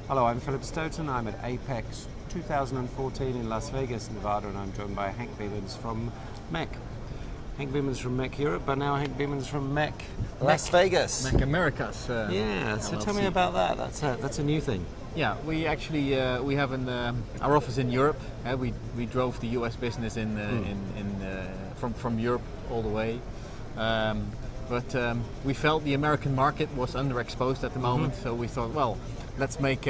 Hello, I'm Philip Stoten. I'm at Apex 2014 in Las Vegas, Nevada, and I'm joined by Henk Biemans from MEK. Henk Biemans from MEK Europe, but now Henk Biemans from MEK Las Vegas. MEK Americas. Yeah, so LLC. tell me about that. That's a new thing. Yeah, we actually we have our office in Europe. We drove the US business from Europe all the way. But we felt the American market was underexposed at the moment, so we thought, well, let's make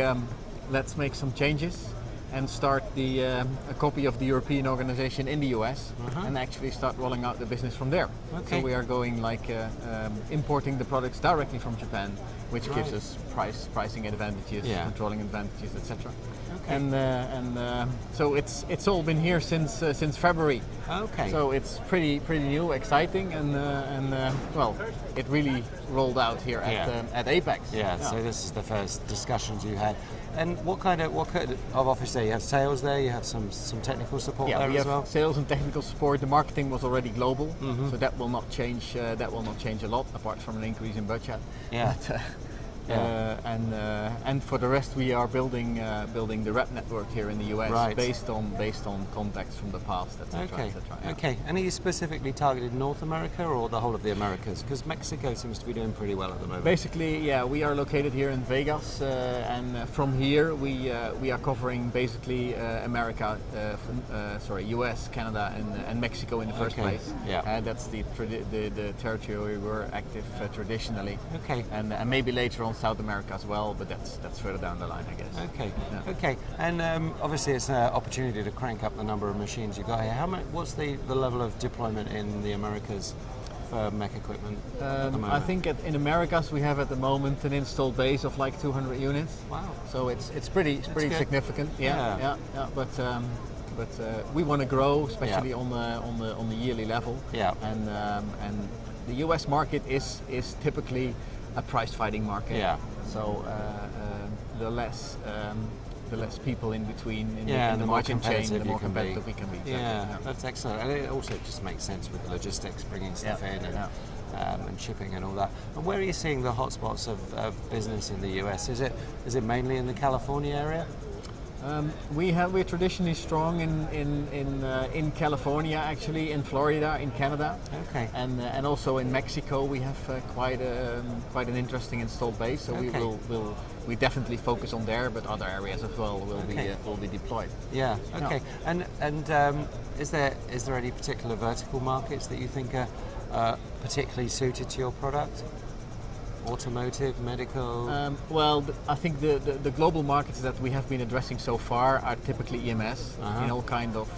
some changes and start a copy of the European organization in the US and actually start rolling out the business from there. Okay. So we are going importing the products directly from Japan, which gives us pricing advantages, controlling advantages, etc. Okay. And so it's all been here since February. Okay. So it's pretty new, exciting, and well, it really rolled out here at Apex. Yeah. So this is the first discussions you had. And what kind of office there? You have sales there. You have some technical support there we as have well. Sales and technical support. The marketing was already global, so that will not change. That will not change a lot, apart from an increase in budget. Yeah. But, and for the rest, we are building the rep network here in the US based on contacts from the past, etc. Okay. Yeah. Okay. And are you specifically targeted North America or the whole of the Americas? Because Mexico seems to be doing pretty well at the moment. Basically, yeah, we are located here in Vegas, and from here we are covering basically America, US, Canada, and Mexico in the first place. Yeah. That's the territory we're active traditionally. Okay. And maybe later on South America as well, but that's further down the line, I guess. Okay. Yeah. Okay. And obviously, it's an opportunity to crank up the number of machines you've got here. What's the level of deployment in the Americas for MEK equipment at the moment? I think in Americas we have at the moment an installed base of like 200 units. Wow. So it's pretty significant. Yeah. But we want to grow, especially on the yearly level. Yeah. And the US market is typically a price fighting market. Yeah. So the less people in between in the more margin chain, the more you can competitive we can be. Yeah, that's excellent. And it also just makes sense with the logistics, bringing stuff in and shipping and all that. And where are you seeing the hotspots of business in the US? Is it mainly in the California area? We're traditionally strong in California, actually, in Florida, in Canada, and also in Mexico. We have quite an interesting installed base. So we definitely focus on there, but other areas as well will be deployed. Yeah. Okay. Yeah. And is there any particular vertical markets that you think are particularly suited to your product? Automotive, medical? Well, I think the global markets that we have been addressing so far are typically EMS in all kind of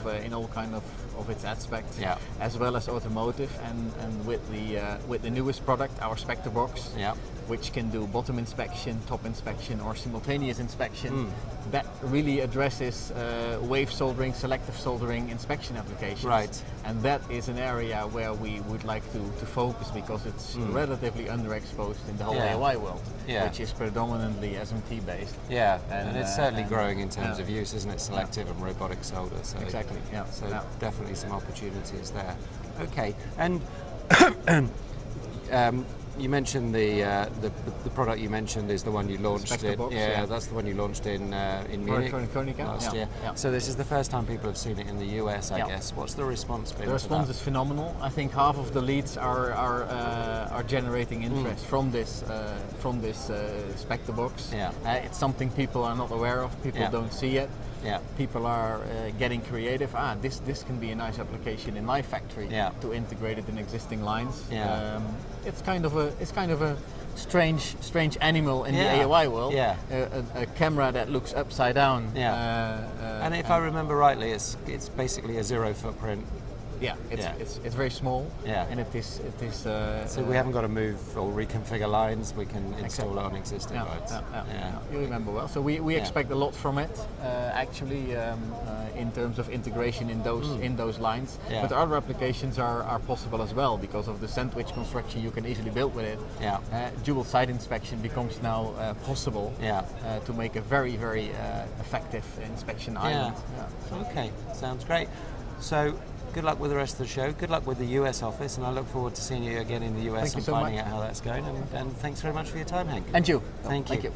its aspects, as well as automotive, and with the newest product, our Spectre box, which can do bottom inspection, top inspection, or simultaneous inspection. That really addresses wave soldering, selective soldering inspection applications. Right. And that is an area where we would like to focus, because it's relatively underexposed in the whole AOI world, which is predominantly SMT based. Yeah, and it's certainly growing in terms of use, isn't it? Selective and robotic solder. So exactly. Yeah. So definitely some opportunities there. Okay, and you mentioned the product you mentioned is the one you launched in. Box, that's the one you launched in Munich last year. Yeah. So this is the first time people have seen it in the US, I guess. What's the response been? The response is phenomenal. I think half of the leads are generating interest from this Spectre box. It's something people are not aware of. People don't see it. Yeah. People are getting creative. This can be a nice application in my factory to integrate it in existing lines. Yeah. It's kind of a strange animal in the AOI world. Yeah. A camera that looks upside down. Yeah. And if I remember rightly, it's basically a zero footprint. Yeah, it's very small. Yeah. And it is. So we haven't got to move or reconfigure lines. We can install it on existing lines. Yeah. You remember well. So we expect a lot from it, actually, in terms of integration in those lines. Yeah. But other applications are possible as well, because of the sandwich construction you can easily build with it. Yeah. Dual side inspection becomes now possible. Yeah. To make a very effective inspection island. Yeah. So. Okay. Sounds great. So. Good luck with the rest of the show. Good luck with the US office, and I look forward to seeing you again in the US and finding out how that's going. And thanks very much for your time, Henk. And you. Thank you. Thank you.